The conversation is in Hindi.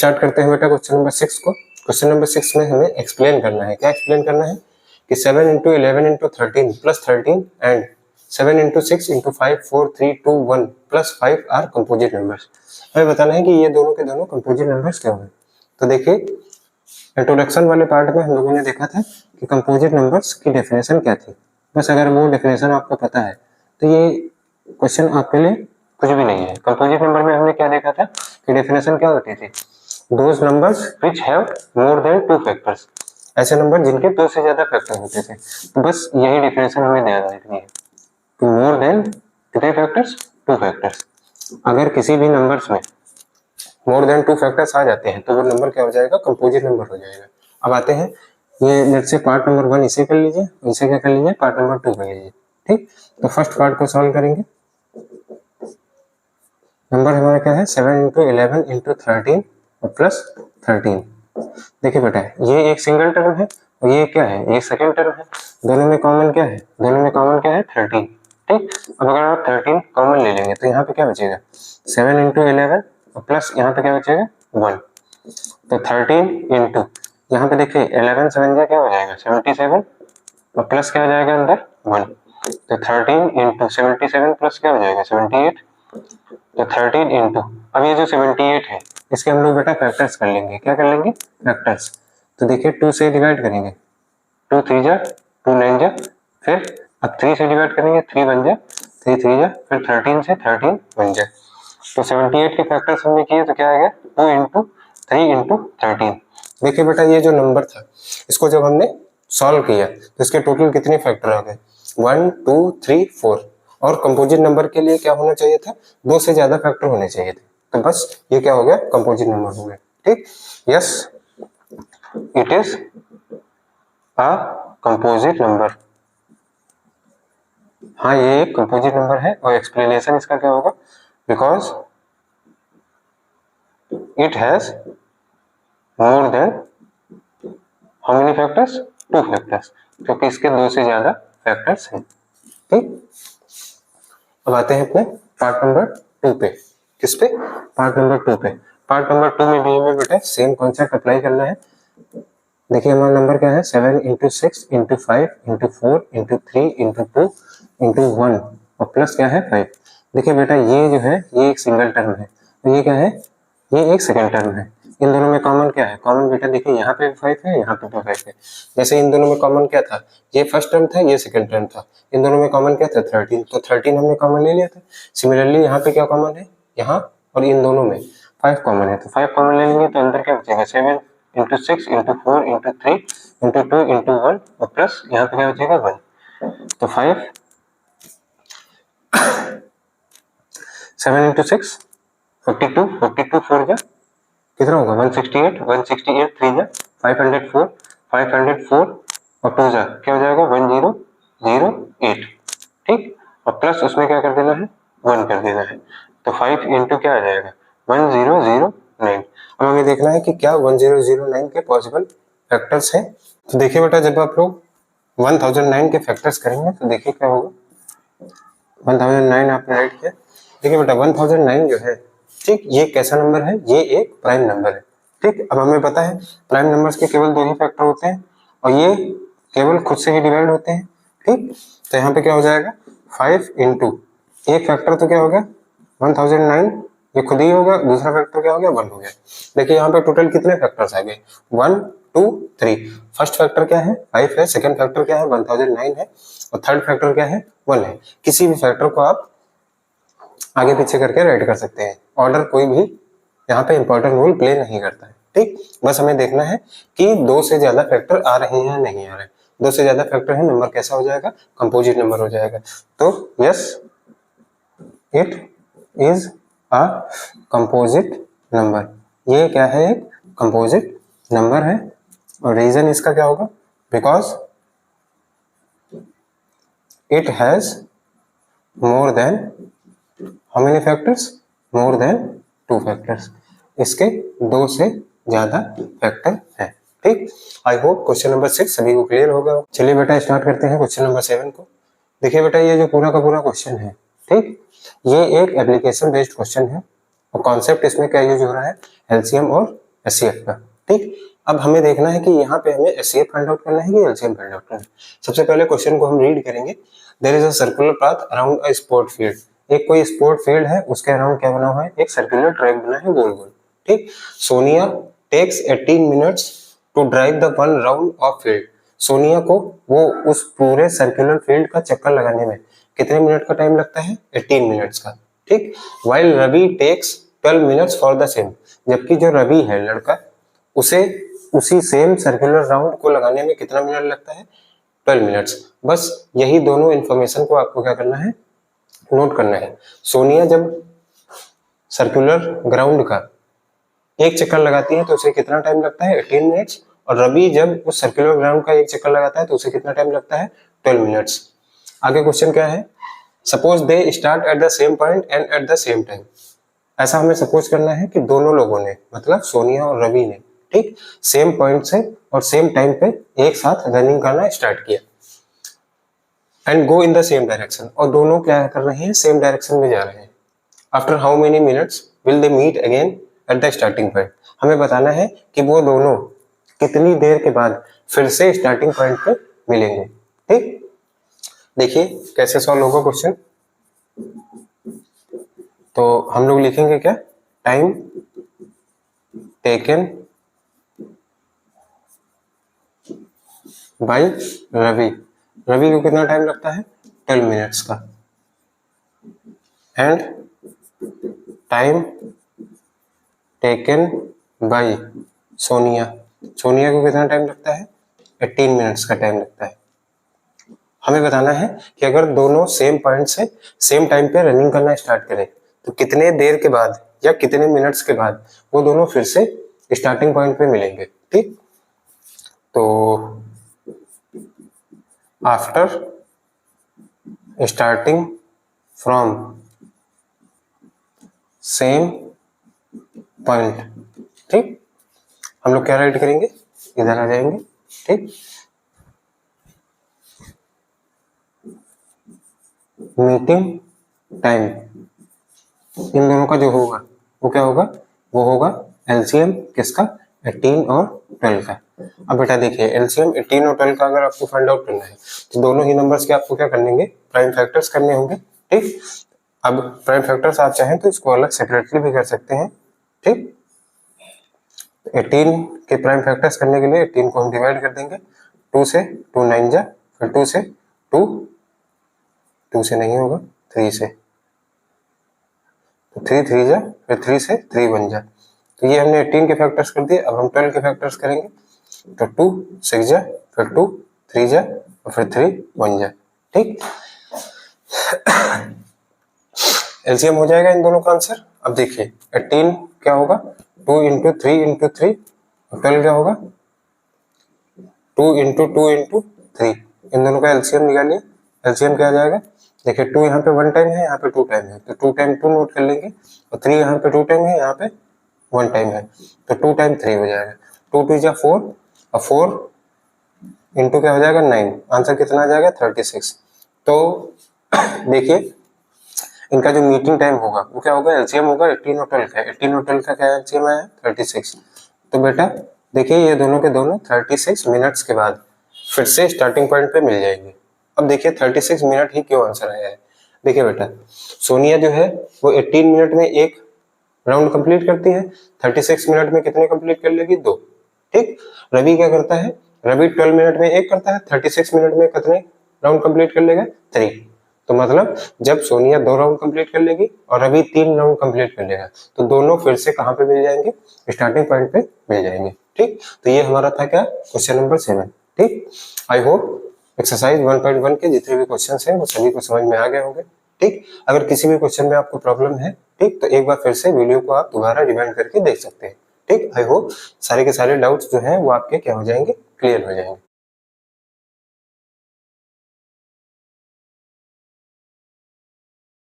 स्टार्ट करते हैं बेटा क्वेश्चन नंबर 6 को। क्वेश्चन नंबर 6 में हमें एक्सप्लेन करना है। क्या एक्सप्लेन करना है कि 7 into 11 into 13 plus 13 and 7 into 6 into 5 4 3 2 1 plus 5 are composite numbers. हमें बताना है कि ये दोनों के दोनों कंपोजिट नंबर्स क्या हैं। तो देखिए इंट्रोडक्शन वाले पार्ट में हम लोगों ने देखा था कि कंपोजिट नंबर्स की डेफिनेशन क्या थी। बस अगर वो डेफिनेशन आपको पता है तो ये क्वेश्चन आपके लिए कुछ भी नहीं है। कंपोजिट नंबर में हमने क्या देखा था कि डेफिनेशन क्या होती थी, those numbers which have more than 2 factors, ऐसे नंबर जिनके 2 से ज्यादा फैक्टर होते थे। तो बस यही डेफिनेशन हमें ध्यान रखनी है कि मोर देन कितने फैक्टर्स, 2 फैक्टर्स। अगर किसी भी नंबर्स में मोर देन 2 फैक्टर्स आ जाते हैं तो वो नंबर क्या हो जाएगा, कंपोजिट नंबर हो जाएगा। अब आते हैं ये लेट से पार्ट नंबर 1 इसे कर लीजिए, इसे क्या कर लीजिए, पार्ट नंबर 2 कर लीजिए। ठीक, तो फर्स्ट पार्ट को सॉल्व करेंगे। नंबर हमारा क्या है 7 इंटू 11 इंटू 13 और प्लस 13। देखिए बेटा ये एक सिंगल टर्म है और ये क्या है, ये सेकंड टर्म है। दोनों में कॉमन क्या है, दोनों में कॉमन क्या है 13। ठीक, अब अगर आप 13 कॉमन ले लेंगे तो यहाँ पे क्या बचेगा 7 इंटू 11 और प्लस यहाँ पे क्या बचेगा 1। तो 13 इंटू यहाँ पे देखिए 11 7 जा क्या हो जाएगा 77 और प्लस क्या हो जाएगा अंदर 1। तो 13 इंटू 77 प्लस क्या हो जाएगा 78। तो 13 इंटू अब ये जो 78 है इसके हम लोग बेटा फैक्टर्स कर लेंगे। क्या कर लेंगे, फैक्टर्स। तो देखिए 2 से डिवाइड करेंगे, 2 3 जा 2 9 जा, फिर अब 3 से डिवाइड करेंगे 3 1 जा 3 3 जा, फिर 13 से 13 1 जा। तो 78 के फैक्टर्स हमने किए तो क्या आ गया 2 इंटू 3 इंटू 13। देखिए बेटा ये जो नंबर था इसको जब हमने सॉल्व किया तो इसके टोटल कितने फैक्टर आ गए 1 2 3 4। और कंपोजिट नंबर के लिए क्या होना चाहिए था, 2 से ज्यादा फैक्टर होने चाहिए थे। तो बस ये क्या हो गया, कंपोजिट नंबर हो गया। ठीक, yes it is a composite number. हाँ ये एक कंपोजिट नंबर है और एक्सप्लेनेशन इसका क्या होगा, because it has more than how many factors, 2 factors, क्योंकि इसके 2 से ज्यादा फैक्टर्स हैं। ठीक, अब आते हैं अपने पार्ट नंबर 2 पे। किस पे, पार्ट नंबर 2 पे। पार्ट नंबर 2 में भी हमें बेटा सेम कॉन्सेप्ट अप्लाई करना है। देखिए हमारा नंबर क्या है 7 into 6 into 5 into 4 into 3 into 2 into 1 और प्लस क्या है 5। देखिए बेटा ये जो है ये एक सिंगल टर्म है तो ये क्या है, ये एक सेकंड टर्म है। इन दोनों में कॉमन क्या है, कॉमन बेटा देखिए यहाँ पे 5 है यहाँ पे 5 है। जैसे इन दोनों में कॉमन क्या था, ये फर्स्ट टर्म था ये सेकंड टर्म था। इन दोनों में कॉमन क्या था 13, तो 13 हमने कॉमन ले लिया था। सिमिलरली यहाँ पे क्या कॉमन है, यहाँ और इन दोनों में 5 कॉमन है तो 5 कॉमन ले लेंगे तो अंदर क्या बचेगा 7 into 6 into 4 into 3 into 2 into 1 और प्लस यहाँ पे क्या बचेगा 1। तो 5 7 इंटू 6 42 42 4 जा कितना होगा 168 168 3 जा 504 504 और 2 जा क्या हो जाएगा 1008। ठीक, और प्लस उसमें क्या कर देना है 1 कर देना है। तो 5 इंटू क्या आ जाएगा 1009। अब हमें देखना है कि क्या 1009 के पॉसिबल फैक्टर्स हैं। तो देखिए बेटा जब आप लोग 1009 के फैक्टर्स करेंगे तो देखिए क्या होगा, 1009 आपने राइट किया। देखिए बेटा 1009 जो है ठीक ये कैसा नंबर है, ये एक प्राइम नंबर है। ठीक, अब हमें पता है प्राइम नंबर्स के केवल 2 ही फैक्टर होते हैं और ये केवल खुद से ही डिवाइड होते हैं। ठीक, तो यहाँ पे क्या हो जाएगा 5 इंटू एक फैक्टर तो क्या हो गया 1009 ये खुद ही होगा, दूसरा फैक्टर क्या हो गया 1 हो गया। देखिए यहाँ पे टोटल कितने फैक्टर्स आ गए 1 2 3। फर्स्ट फैक्टर क्या है 5 है, सेकंड फैक्टर क्या है 1009 है और थर्ड फैक्टर क्या है 1 है। किसी भी फैक्टर को आप आगे पीछे करके राइट कर सकते हैं, ऑर्डर कोई भी यहाँ पे इंपॉर्टेंट रोल प्ले नहीं करता है। ठीक, बस हमें देखना है कि 2 से ज्यादा फैक्टर आ रहे हैं या नहीं आ रहे। 2 से ज्यादा फैक्टर है नंबर कैसा हो जाएगा, कंपोजिट नंबर हो जाएगा। तो yes it is a composite number. ये क्या है, एक कंपोजिट नंबर है और रीजन इसका क्या होगा, because it has more than how many factors, more than 2 factors. इसके 2 से ज्यादा फैक्टर है। ठीक, आई होप क्वेश्चन नंबर 6 सभी को क्लियर होगा। चलिए बेटा स्टार्ट करते हैं क्वेश्चन नंबर 7 को। देखिए बेटा ये जो पूरा का पूरा क्वेश्चन है ठीक ये एक एप्लीकेशन बेस्ड क्वेश्चन है और कॉन्सेप्ट इसमें क्या यूज हो रहा है, एलसीएम और HCF का। ठीक, अब हमें देखना है कि यहाँ पे हमें HCF फाइंड आउट करना है कि LCM फाइंड आउट करना है। सबसे पहले क्वेश्चन को हम रीड करेंगे। There is a circular path around a sport field. एक कोई स्पोर्ट फील्ड है, उसके अराउंड क्या बना हुआ है, एक सर्कुलर ट्रैक बना है गोल गोल। ठीक, Sonia takes 18 minutes to drive the one round of field. Sonia को वो उस पूरे सर्कुलर फील्ड का चक्कर लगाने में कितने मिनट का टाइम लगता है, 18 मिनट्स का। ठीक, while Ravi takes 12 minutes for the same. जबकि जो रवि है लड़का, उसे उसी सेम सर्कुलर राउंड को लगाने में कितना मिनट लगता है, 12 मिनट्स। बस यही दोनों इंफॉर्मेशन को आपको क्या करना है, नोट करना है। सोनिया जब सर्कुलर ग्राउंड का एक चक्कर लगाती है तो उसे कितना टाइम लगता है, 18 मिनट्स। और रवि जब उस सर्कुलर ग्राउंड का एक चक्कर लगाता है तो उसे कितना टाइम लगता है, 12 मिनट्स। आगे क्वेश्चन क्या है, suppose they start at the same point and at the same time. ऐसा हमें सपोज करना है कि दोनों लोगों ने, मतलब सोनिया और रवि ने, ठीक, सेम पॉइंट से और सेम टाइम पे एक साथ रनिंग करना स्टार्ट किया and go in the same direction. और दोनों क्या कर रहे हैं, सेम डायरेक्शन में जा रहे हैं। After how many minutes will they meet again at the starting point. हमें बताना है कि वो दोनों कितनी देर के बाद फिर से स्टार्टिंग पॉइंट पे मिलेंगे। ठीक, देखिए कैसे सॉल्व होगा क्वेश्चन। तो हम लोग लिखेंगे क्या, time taken by Ravi. Ravi को कितना टाइम लगता है, 12 मिनट्स का। And time taken by Sonia. Sonia को कितना टाइम लगता है, 18 मिनट्स का टाइम लगता है। हमें बताना है कि अगर दोनों सेम पॉइंट से सेम टाइम पे रनिंग करना स्टार्ट करें तो कितने देर के बाद या कितने मिनट्स के बाद वो दोनों फिर से स्टार्टिंग पॉइंट पे मिलेंगे। ठीक, तो after starting from same point. ठीक, हम लोग क्या राइट करेंगे, इधर आ जाएंगे। ठीक, मीटिंग टाइम इन दोनों का जो होगा वो क्या होगा, वो होगा एलसीएम किसका, 18 और 12 का। अब बेटा देखिए एलसीएम 18 और 12 का अगर आपको फाइंड आउट करना है तो दोनों ही नंबर्स के आपको क्या करनेंगे, प्राइम फैक्टर्स करने होंगे। ठीक, अब प्राइम फैक्टर्स आप चाहें तो इसको अलग सेपरेटली भी कर सकते हैं। ठीक, 18 के प्राइम फैक्टर्स करने के लिए 18 को हम डिवाइड कर देंगे 2 से, 2 9 जा, फिर 2 से 2, 2 से नहीं होगा 3 से, तो 3 3 जा, फिर 3 से 3 1 जा। तो ये हमने 18 के फैक्टर्स कर दिए। अब हम 12 के फैक्टर्स करेंगे तो 2 6 जा, फिर 2 3 जा, और फिर 3 1 जा। ठीक, एलसीएम हो जाएगा इन दोनों का आंसर। अब देखिए 18 क्या होगा, 2 इंटू 3 इंटू 3, और 12 क्या होगा, 2 इंटू 2 इंटू 3। इन दोनों का एलसीएम निकालिए। एलसीएम क्या आ जाएगा, देखिए 2 यहाँ पे 1 टाइम है, यहाँ पे 2 टाइम है, तो 2 टाइम 2 नोट कर लेंगे, और 3 यहाँ पे 2 टाइम है, यहाँ पे 1 टाइम है, तो 2 टाइम 3 हो जाएगा। 2 2 जा 4, और 4 इंटू क्या हो जाएगा 9। आंसर कितना आ जाएगा 36। तो देखिए इनका जो मीटिंग टाइम होगा वो क्या होगा, एलसीएम होगा 18 और 12 का। 18 और 12 का क्या एलसीएम आया, 36। तो बेटा देखिए ये दोनों के दोनों 36 मिनट्स के बाद फिर से स्टार्टिंग पॉइंट पे मिल जाएंगे। अब देखिए 36 मिनट ही क्यों आंसर आया है। देखिए बेटा सोनिया जो है वो 18 मिनट में एक राउंड कंप्लीट करती है, 36 मिनट में कितने कंप्लीट कर लेगी, 2। ठीक, रवि क्या करता है, रवि 12 मिनट में एक करता है, 36 मिनट में कितने राउंड कंप्लीट कर लेगा, 3। तो मतलब जब सोनिया 2 राउंड कंप्लीट कर लेगी और रवि 3 राउंड कंप्लीट कर लेगा तो दोनों फिर से कहां पे मिल जाएंगे, स्टार्टिंग पॉइंट पे मिल जाएंगे। ठीक, तो ये हमारा था क्या, क्वेश्चन नंबर 7। ठीक, आई होप एक्सरसाइज 1.1 के जितने भी क्वेश्चन हैं वो सभी को समझ में आ गए होंगे। ठीक, अगर किसी भी क्वेश्चन में आपको प्रॉब्लम है, ठीक, तो एक बार फिर से वीडियो को आप दोबारा रिवाइंड करके देख सकते हैं। ठीक, आई होप सारे के सारे डाउट्स जो हैं वो आपके क्या हो जाएंगे, क्लियर हो जाएंगे।